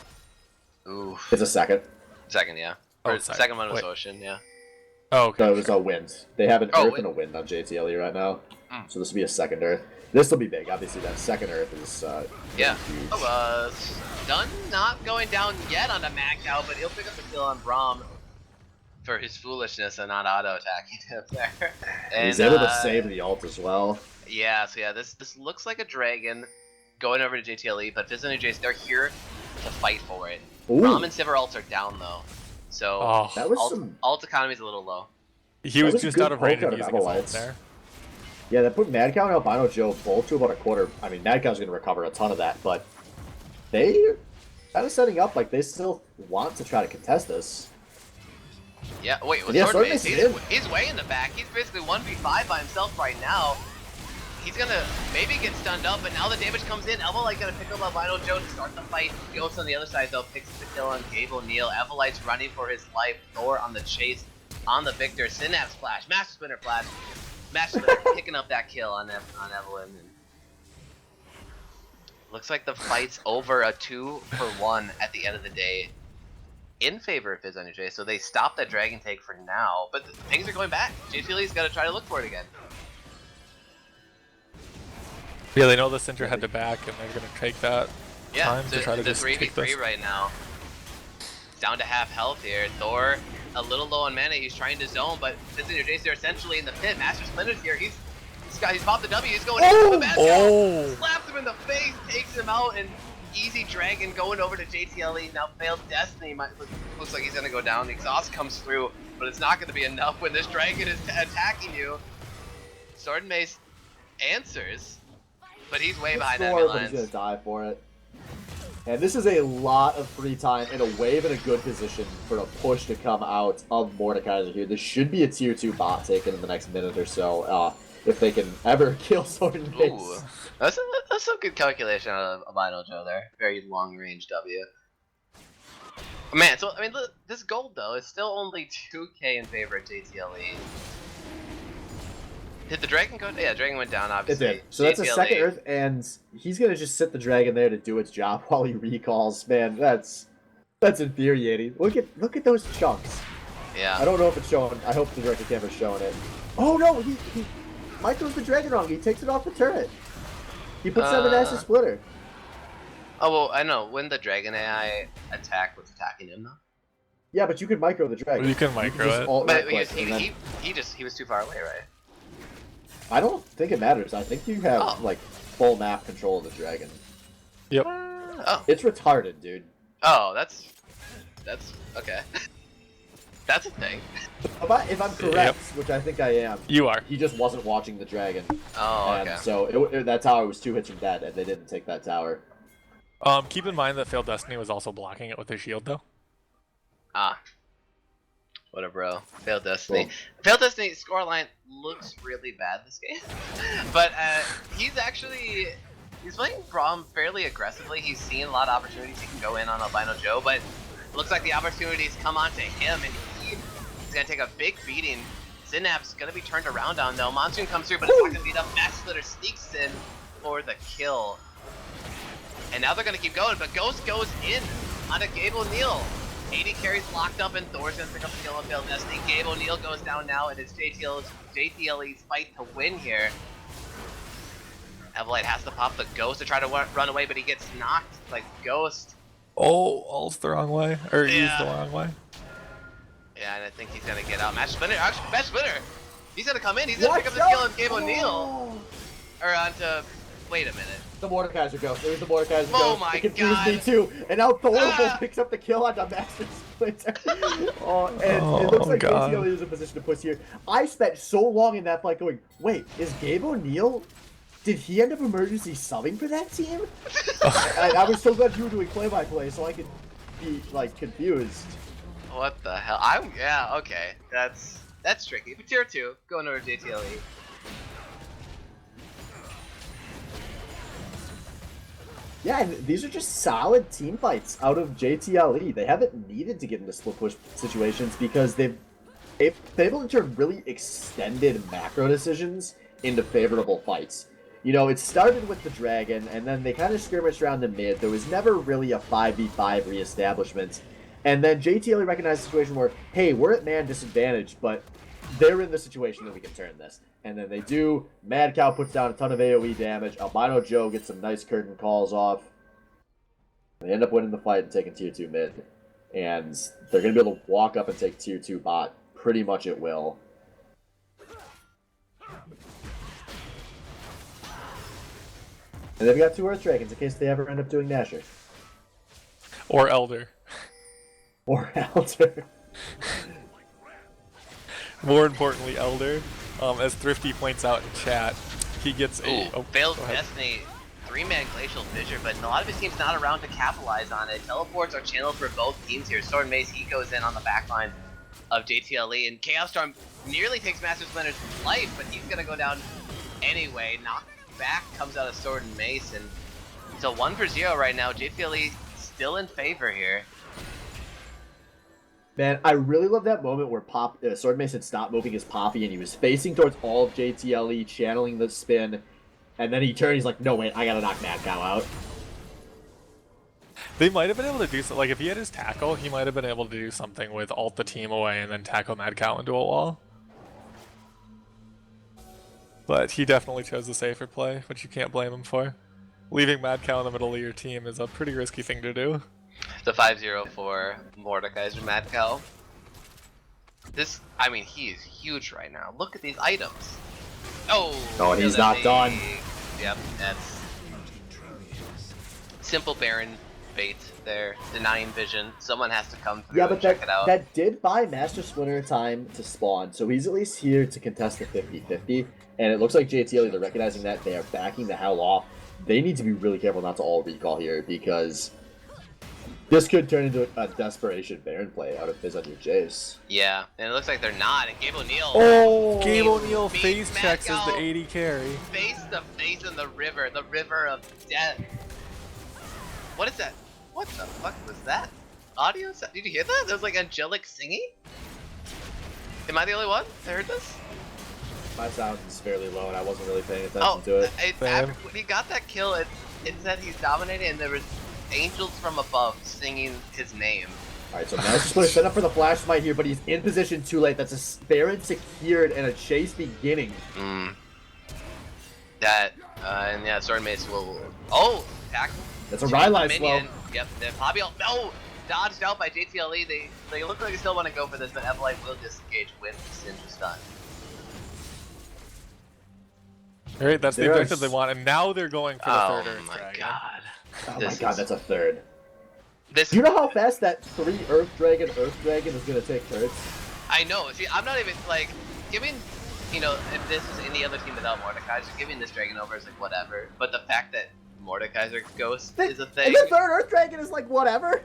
Ooh.
It's a second.
Second, yeah.
Oh,
Or
sorry.
second one was
Wait.
Ocean, yeah.
Oh, okay.
No, it was a wind. They have an
Oh,
Earth and a wind on JTLE right now. So this will be a second Earth. This will be big. Obviously, that second Earth is
Yeah.
huge.
Oh, stun not going down yet on the Mad Cow, but he'll pick up the kill on Braum for his foolishness and not auto-attacking him there. And,
He's able to save the ult as well.
Yeah, so yeah, this looks like a Dragon going over to JTLE, but Vision and Jace, they're here to fight for it.
Ooh.
Braum and Sivralt are down, though. So,
Oh,
That was some.
ult economy's a little low.
he was
was a
just
good
out of range
poke
of
out of
using his ult
Evolites.
there.
Yeah, that put Mad Cow and Albino Joe both to about a quarter. I mean, Mad Cow's going to recover a ton of that, but they kind of setting up like they still want to try to contest this.
Yeah, wait, with
Yeah,
Sword Mace,
Sword Mace is
he's way in the back. He's basically 1v5 by himself right now. He's gonna maybe get stunned up, but now the damage comes in. Evolite gonna pick up Albino Joe to start the fight. Ghost on the other side though picks the kill on Gabe O'Neill. Evolite's running for his life. Thor on the chase on the Victor. Synapse Flash, Master Splinter Flash. Master Splinter picking up that kill on Evelyn. And looks like the fight's over, a 2-for-1 at the end of the day in favor of Fizz on your J. So they stop that Dragon take for now, but things are going back. JTLE's got to try to look for it again.
Yeah, they know the Cinder had to back, and they're gonna take that
Yeah,
time
it's
to try to
it's
just
a
take
3v3
this.
right now. Down to half health here. Thor a little low on mana. He's trying to zone, but Fizz and your Jace are essentially in the pit. Master Splinter's here. He's popped the W. He's going into the bad guy. Slaps him in the face, takes him out, and easy Dragon going over to JTLE. Now Failed Destiny looks like he's gonna go down. The exhaust comes through, but it's not gonna be enough when this Dragon is attacking you. Sword and Mace answers, but he's way behind enemy
But he's
lines.
going to die for it. And this is a lot of free time and a wave in a good position for a push to come out of Mordekaiser here. This should be a tier 2 bot taken in the next minute or so, if they can ever kill Sword and Mace.
Ooh, that's some good calculation out of Albino Joe there. Very long range W. Man, so I mean, look, this gold though is still only 2k in favor of JTLE. Did the Dragon go? Yeah, Dragon went down
It
obviously.
did. So that's a
JTLE
second Earth, and he's going to just sit the Dragon there to do its job while he recalls. Man, that's That's infuriating. Look at those chunks.
Yeah.
I don't know if it's showing. I hope the director camera's showing it. Oh no, he micros the dragon wrong. He takes it off the turret. He puts 7 as a splitter.
Oh well, I know when the dragon AI attack was attacking him though.
Yeah, but you could micro the dragon.
You can micro
just
it.
alt
But
right click,
he was too far away, right?
I don't think it matters. I think you have like full map control of the dragon.
Yep.
Oh.
It's retarded, dude.
Oh, that's okay. That's a thing.
If I'm correct, which I think I am,
You are.
he just wasn't watching the dragon.
Oh, okay.
And so that tower was 2 hits from dead, and they didn't take that tower.
Keep in mind that Failed Destiny was also blocking it with his shield, though.
Ah. What a bro. Failed Destiny.
Cool.
Failed Destiny scoreline looks really bad this game. But he's playing Braum fairly aggressively. He's seen a lot of opportunities. He can go in on Albino Joe, but it looks like the opportunities come onto him, and he's going to take a big beating. Synapse going to be turned around on, though. Monsoon comes through, but it's not going to beat up. Match Splitter sneaks in for the kill. And now they're going to keep going, but Ghost goes in onto Gabe O'Neal. 80 carries locked up, and Thor's going to pick up the kill on Failed Destiny. Gabe O'Neal goes down now, and it's JTLE's fight to win here. Evelite has to pop the Ghost to try to run away, but he gets knocked like Ghost.
Oh, all's the wrong way. Or used the wrong way.
Yeah, and I think he's going to get out. Match Splinter, actually, Match Splinter! He's going to come in, he's going to pick up the kill on Gabe O'Neal. Or onto... Wait a minute.
The Mordekaiser Ghost. It was the Mordekaiser Ghost.
Oh my
it confused
God.
me too. And now Thor picks up the kill onto Master Splinter. It looks like JTLE is in a position to push here. I spent so long in that fight going, wait, is Gabe O'Neal? Did he end up emergency subbing for that team? I was so glad you were doing play-by-play so I could be like confused.
What the hell? Yeah, okay. That's tricky. But tier 2, going over JTLE.
Yeah, and these are just solid team fights out of JTLE. They haven't needed to get into split push situations because they've been able to turn really extended macro decisions into favorable fights. You know, it started with the dragon, and then they kind of skirmished around the mid. There was never really a 5v5 reestablishment. And then JTLE recognized a situation where, hey, we're at man disadvantage, but they're in the situation that we can turn this. And then they do. Mad Cow puts down a ton of AoE damage. Albino Joe gets some nice curtain calls off. They end up winning the fight and taking tier 2 mid. And they're going to be able to walk up and take tier 2 bot pretty much at will. And they've got 2 Earth Dragons in case they ever end up doing Nasher.
Or Elder.
Or Elder.
More importantly, Elder. As Thrifty points out in chat, he gets a...
Failed Destiny, 3-man Glacial Fissure, but a lot of his team's not around to capitalize on it. Teleports are channeled for both teams here. Sword and Mace, he goes in on the backline of JTLE, and Chaos Storm nearly takes Master Splinter's life, but he's going to go down anyway. Knocked back comes out of Sword and Mace, and so 1 for 0 right now. JTLE still in favor here.
Man, I really love that moment where Sword Mace had stopped moving his Poppy and he was facing towards all of JTLE, channeling the spin, and then he turned, he's like, no wait, I gotta knock Mad Cow out.
They might have been able to do something, like if he had his tackle, he might have been able to do something with ult the team away and then tackle Mad Cow into a wall. But he definitely chose the safer play, which you can't blame him for. Leaving Mad Cow in the middle of your team is a pretty risky thing to do.
The 5-0 for Mordekaiser Mad Cow. This, I mean, he is huge right now. Look at these items. Oh,
and he's not done.
Yep, that's simple Baron bait there, denying vision. Someone has to come through and check it out.
That did buy Master Splinter time to spawn, so he's at least here to contest the 50-50. And it looks like JTLE, they're recognizing that, they are backing the hell off. They need to be really careful not to all recall here, because this could turn into a desperation Baron play out of Fizz on your Jace.
Yeah, and it looks like they're not. And Gabe O'Neal.
Oh, Gabe O'Neal face checks as the 80 carry.
Face to face in the river of death. What is that? What the fuck was that? Audio? Did you hear that? That was like angelic singing? Am I the only one that heard this?
My sound is fairly low and I wasn't really paying attention to it.
After, when he got that kill, it said he's dominating, and there was angels from above singing his name.
Alright, so Master Splinter set up for the Flash Smite here, but he's in position too late. That's a Baron secured and a chase beginning.
That, and yeah, Sword Mace will... Oh! Tackle.
That's a Rylai slow.
Yep, then Fabio... No! Dodged out by JTLE. They look like they still want to go for this, but Evelite will disengage when Singe is done.
Alright, that's the objective they want, and now they're going for the third Earth Dragon.
God.
Oh my god, that's a third.
This...
Do you know how fast that 3 Earth Dragon is gonna take turrets?
I know. See, I'm not even, like, giving... You know, if this is any other team without Mordekaiser, giving this Dragon over is like whatever. But the fact that Mordekaiser Ghost is a thing...
And the third Earth Dragon is like whatever?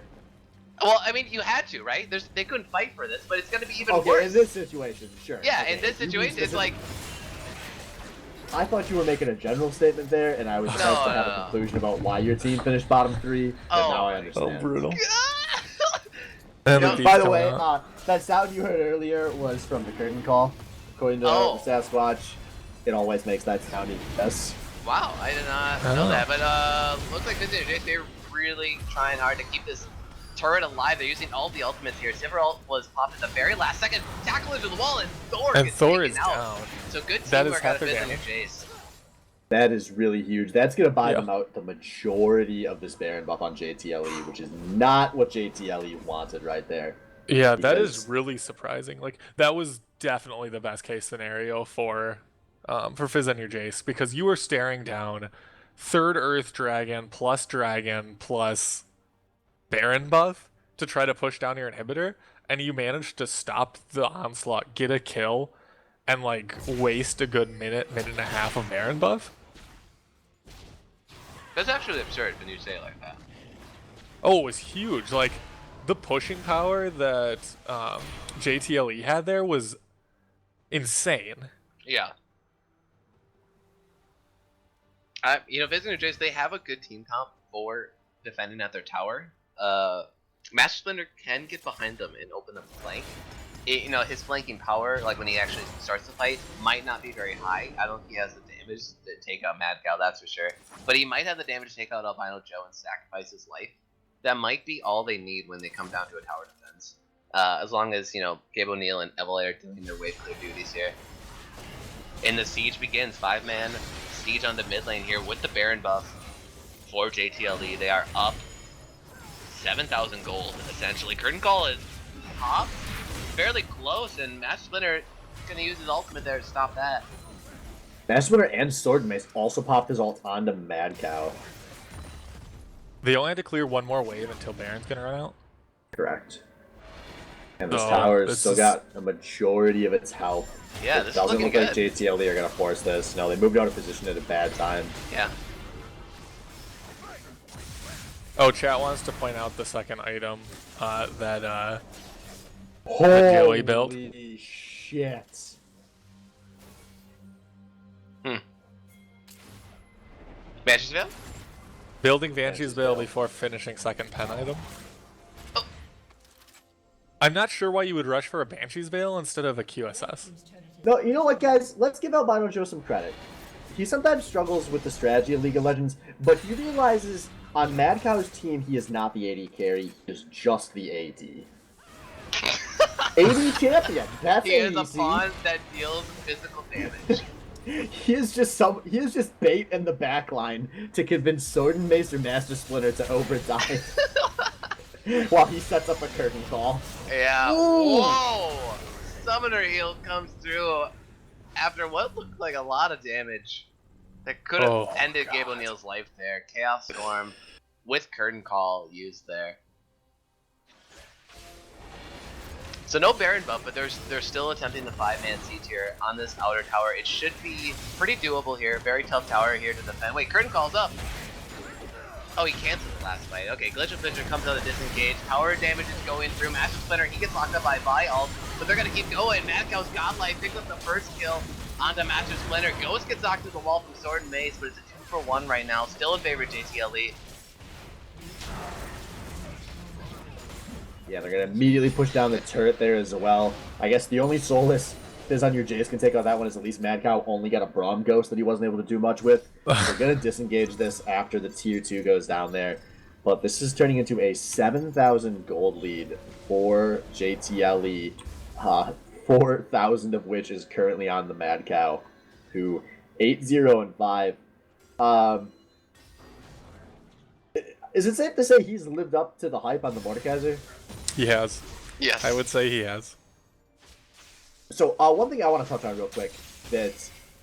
Well, I mean, you had to, right? They couldn't fight for this, but it's gonna be even
okay,
worse.
in this situation, sure.
Yeah,
okay.
in this situation, it's like...
I thought you were making a general statement there, and I was supposed to have a conclusion about why your team finished bottom 3, but now I understand.
Oh, brutal.
By the way, that sound you heard earlier was from the curtain call. According to the Sasquatch, it always makes that sound even yes.
Wow, I did not know that, but looks like they're really trying hard to keep this turret alive. They're using all the ultimates here. Sivir was popped at the very last second, tackle into the wall, and Thor
is down.
So good teamwork out of Vision and
damage.
Jace.
That is really huge. That's going to buy them out the majority of this Baron buff on JTLE, which is not what JTLE wanted right there.
Yeah, that is really surprising. Like, that was definitely the best case scenario for Fizz and your Jace, because you were staring down third Earth Dragon plus Baron buff to try to push down your inhibitor, and you managed to stop the onslaught, get a kill, and like waste a good minute and a half of Baron buff.
That's actually absurd when you say it like that.
Oh, it was huge. Like, the pushing power that JTLE had there was insane.
Yeah. You know, Vision and Jace, they have a good team comp for defending at their tower. Master Splinter can get behind them and open up the flank. You know, his flanking power, like when he actually starts the fight, might not be very high. I don't think he has the damage to take out Mad Cow, that's for sure. But he might have the damage to take out Albino Joe and sacrifice his life. That might be all they need when they come down to a tower defense. As long as, you know, Gabe O'Neill and Evelay are doing their way for their duties here. And the siege begins. 5-man siege on the mid lane here with the Baron buff for JTLE. They are up 7,000 gold, essentially. Curtain Call is popped fairly close, and Master Splinter is going to use his ultimate there to stop that.
Master Splinter and Sword Mace also popped his ult onto Mad Cow.
They only had to clear one more wave until Baron's going to run out?
Correct. And this tower has still got a majority of its health.
Yeah,
it
this
doesn't
is
look
good.
like JTLE are going to force this. No, they moved out of position at a bad time.
Yeah.
Oh, chat wants to point out the second item that
Holy
built.
shit.
Banshee's Veil?
Building Banshee's Veil before finishing second pen item.
Oh.
I'm not sure why you would rush for a Banshee's Veil instead of a QSS.
No, you know what, guys? Let's give Albino Joe some credit. He sometimes struggles with the strategy of League of Legends, but he realizes on Mad Cow's team, he is not the AD carry, he is just the AD. AD champion, that's
He is a
ADC.
pawn that deals physical damage.
He is just bait in the back line to convince Sword and Mace or Master Splinter to overdrive while he sets up a curtain call.
Yeah.
Ooh.
Whoa! Summoner heal comes through after what looked like a lot of damage. That could have ended Gabe O'Neill's life there. Chaos Storm with Curtain Call used there. So no Baron buff, but they're still attempting the 5-man siege here on this outer tower. It should be pretty doable here. Very tough tower here to defend. Wait, Curtain Call's up. Oh, he canceled the last fight. Okay, Glitch of Fisher comes out of disengage. Tower damage is going through. Master Splinter, he gets locked up by Vi-Ult, but they're going to keep going. Mad Cow's Godlight picks up the first kill onto Master Splinter. Ghost gets knocked to the wall from Sword and Mace, but it's a 2-for-1 right now. Still in favor of JTLE.
Yeah, they're going to immediately push down the turret there as well. I guess the only soulless Fizz on your Jace can take out that one is at least Mad Cow only got a Braum Ghost that he wasn't able to do much with. They're going to disengage this after the tier 2 goes down there. but this is turning into a 7,000 gold lead for JTLE, 4,000 of which is currently on the Mad Cow, who 8-0-5. Is it safe to say he's lived up to the hype on the Mordekaiser?
He has.
Yes.
I would say he has.
So one thing I want to touch on real quick that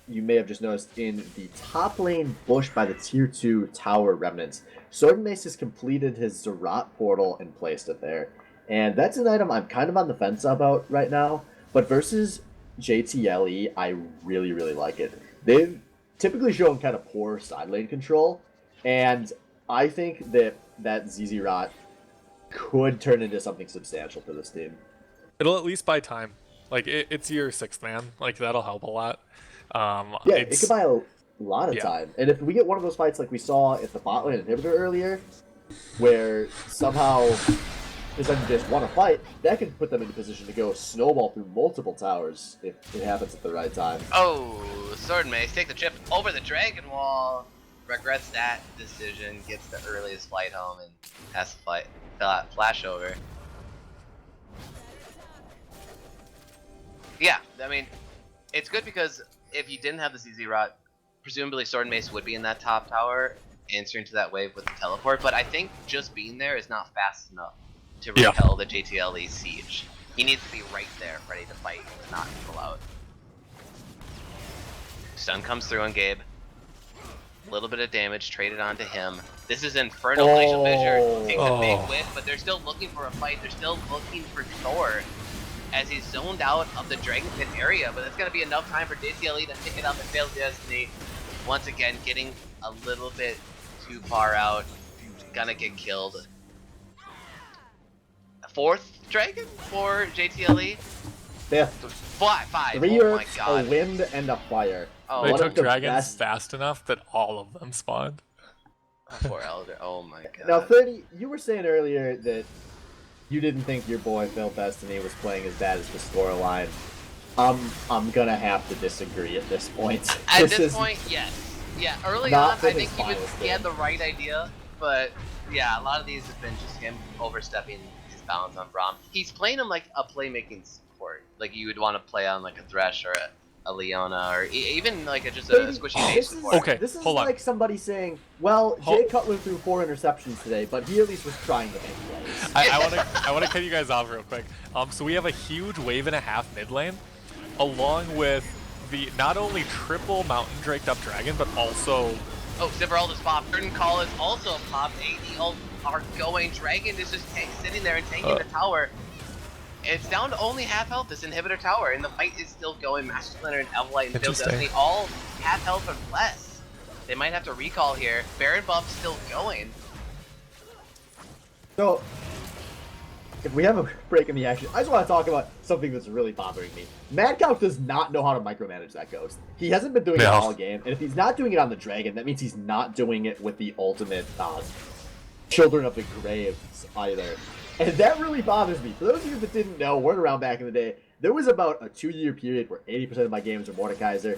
you may have just noticed in the top lane bush by the tier 2 tower remnants, Sword and Mace has completed his Zerat portal and placed it there. And that's an item I'm kind of on the fence about right now, but versus JTLE, I really, really like it. They've typically shown kind of poor side lane control, and I think that ZZ Rot could turn into something substantial for this team.
It'll at least buy time. Like, it's your 6th man. Like, that'll help a lot.
Yeah, it could buy a lot of time. And if we get one of those fights like we saw at the bot lane inhibitor earlier, where somehow Descendant just want to fight, that can put them in a position to go snowball through multiple towers if it happens at the right time.
Oh, Sword and Mace take the trip over the Dragon Wall. Regrets that decision, gets the earliest flight home, and has to fight flash over. Yeah, I mean, it's good because if you didn't have the ZZ Rot, presumably Sword and Mace would be in that top tower, answering to that wave with the teleport, but I think just being there is not fast enough to repel the JTLE siege. He needs to be right there, ready to fight, to knock people out. Stun comes through on Gabe. A little bit of damage traded onto him. This is Infernal Glacial Fissure. Takes a big whiff, but they're still looking for a fight. They're still looking for Thor as he's zoned out of the Dragon Pit area, but it's going to be enough time for JTLE to pick it up and fail Destiny. Once again, getting a little bit too far out. Gonna get killed. 4th dragon for JTLE?
5th.
5.
3
Oh my
Earths,
god.
a wind, and a fire.
Oh,
They
one
took
of the
dragons
best-
fast enough that all of them spawned.
Poor Elder. Oh my god.
Now, 30, you were saying earlier that you didn't think your boy Phil Destiny was playing as bad as the scoreline. I'm gonna have to disagree at this point.
At this point, yes. Yeah, early
not
on,
for
I
his
think
finest
he had
game.
the right idea, but yeah, a lot of these have been just him overstepping his bounds on Braum. He's playing him like a playmaking support, like you would want to play on like a Thresh or a Leona, or even like just a squishy mage
this
support.
Okay,
This is
hold on.
like somebody saying, well, Jay
Hold-
Cutler threw 4 interceptions today, but he at least was trying to make plays.
I want to cut you guys off real quick. So we have a huge wave and a half mid lane, along with the not only triple mountain draked up dragon, but also
Oh, Zibberald is popped. Curtain Call is also popped. AD are going. Dragon is just sitting there and taking the tower. It's down to only half health, this inhibitor tower, and the fight is still going. Master Splinter and Evelite and Phil
Interesting.
Destiny all half health or less. They might have to recall here. Baron buff still going.
So, if we have a break in the action, I just want to talk about something that's really bothering me. Mad Cow does not know how to micromanage that ghost. He hasn't been doing it
No.
all game, and if he's not doing it on the dragon, that means he's not doing it with the ultimate Children of the Graves either. And that really bothers me. For those of you that didn't know, weren't around back in the day, there was about a 2-year period where 80% of my games were Mordekaiser.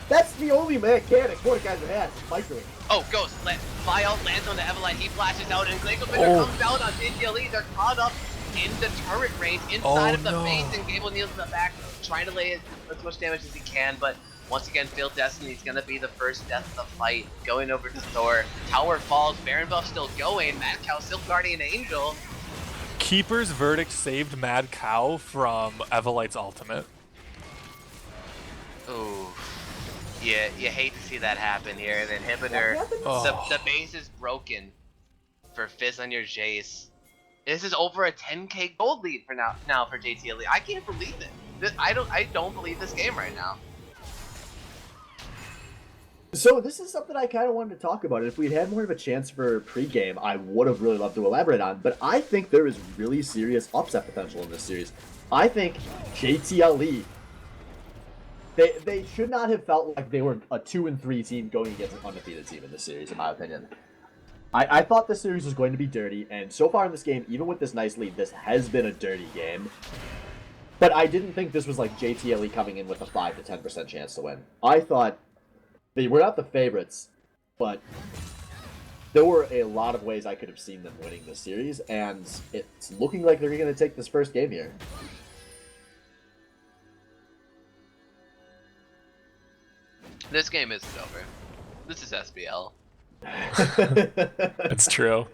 That's the only mechanic Mordekaiser has, microing.
Oh, Ghost, fly out, lands on the Evelite, he flashes out, and Glacial Fissure comes down on JTLE. They're caught up in the turret range, inside of the base, and Gable kneels in the back, trying to lay as much damage as he can, but once again, Phil Destiny's gonna be the first death of the fight, going over to Thor. Tower falls, Baron buff still going, Mad Cow still guarding Angel.
Keeper's Verdict saved Mad Cow from Evelite's ultimate.
Ooh. Yeah, you hate to see that happen here. The inhibitor, the base is broken for Fizz on your Jace. This is over a 10k gold lead for now for JTLE. I can't believe it. I don't believe this game right now.
So this is something I kind of wanted to talk about. And if we'd had more of a chance for pregame, I would have really loved to elaborate on. But I think there is really serious upset potential in this series. I think JTLE, they should not have felt like they were a 2-3 team going against an undefeated team in this series, in my opinion. I thought this series was going to be dirty, and so far in this game, even with this nice lead, this has been a dirty game. But I didn't think this was like JTLE coming in with a 5 to 10% chance to win. I thought they were not the favorites, but there were a lot of ways I could have seen them winning this series, and it's looking like they're going to take this first game here.
This game isn't over. This is SBL.
It's true.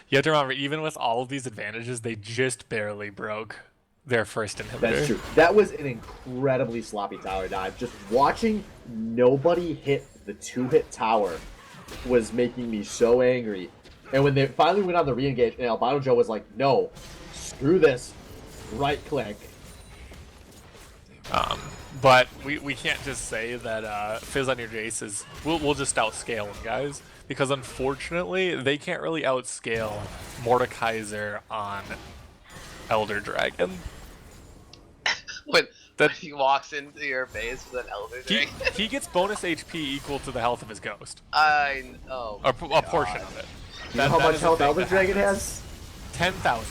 You have to remember, even with all of these advantages, they just barely broke their first inhibitor.
That's true. That was an incredibly sloppy tower dive. Just watching nobody hit the 2-hit tower was making me so angry. And when they finally went on the re-engage, and Albino Joe was like, no, screw this, right click.
But we can't just say that Fizz on your Jace is... We'll just outscale them, guys. Because unfortunately, they can't really outscale Mordekaiser on Elder Dragon.
when he walks into your base with an Elder Dragon.
He gets bonus HP equal to the health of his ghost.
I know.
A portion of it.
You know how much health Elder Dragon has?
10,000.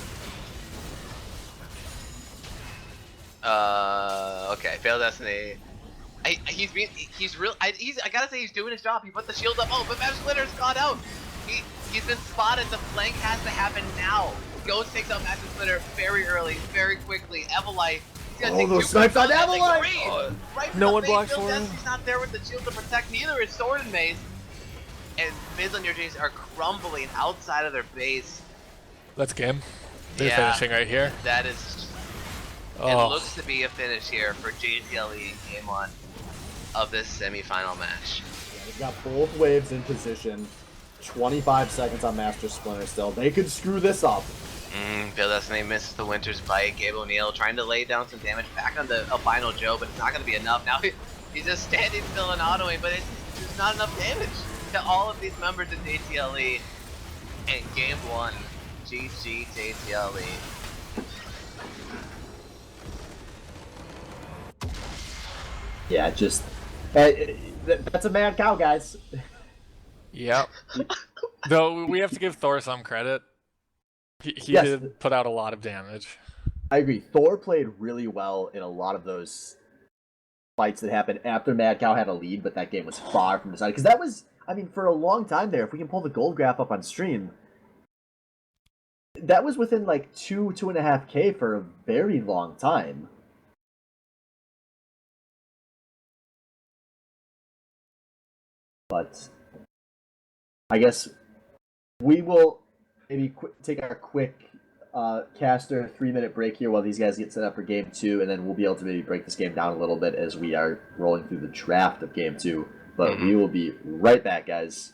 Okay, Failed Destiny. I gotta say he's doing his job. He put the shield up. Oh, but Map Splitter's gone out. He's been spotted. The flank has to happen now. Ghost takes out Map Splitter very early, very quickly. Evelite.
Oh, those snipes on Evelite!
Right
No one blocks for him.
He's not there with the shield to protect. Neither is Sword and Mace. And Fizz on your Jace are crumbling outside of their base.
Let's game. They're finishing right here.
That is. It looks to be a finish here for JTLE in Game 1 of this semi-final match.
Yeah, they've got both waves in position. 25 seconds on Master Splinter still. They could screw this up.
Failed Destiny misses the Winter's Bite. Gabe O'Neal trying to lay down some damage back on the Albino Joe, but it's not going to be enough. Now he's just standing still and autoing, but there's not enough damage to all of these members of JTLE. And Game 1, GG JTLE.
Yeah, just... that's a mad cow, guys.
Yep. Though we have to give Thor some credit. He
Yes.
did put out a lot of damage.
I agree. Thor played really well in a lot of those fights that happened after Mad Cow had a lead, but that game was far from decided. Because that was, I mean, for a long time there, if we can pull the gold graph up on stream, that was within like 2.5K for a very long time. But I guess we will maybe take our quick caster 3-minute break here while these guys get set up for game 2, and then we'll be able to maybe break this game down a little bit as we are rolling through the draft of game 2. But we will be right back, guys.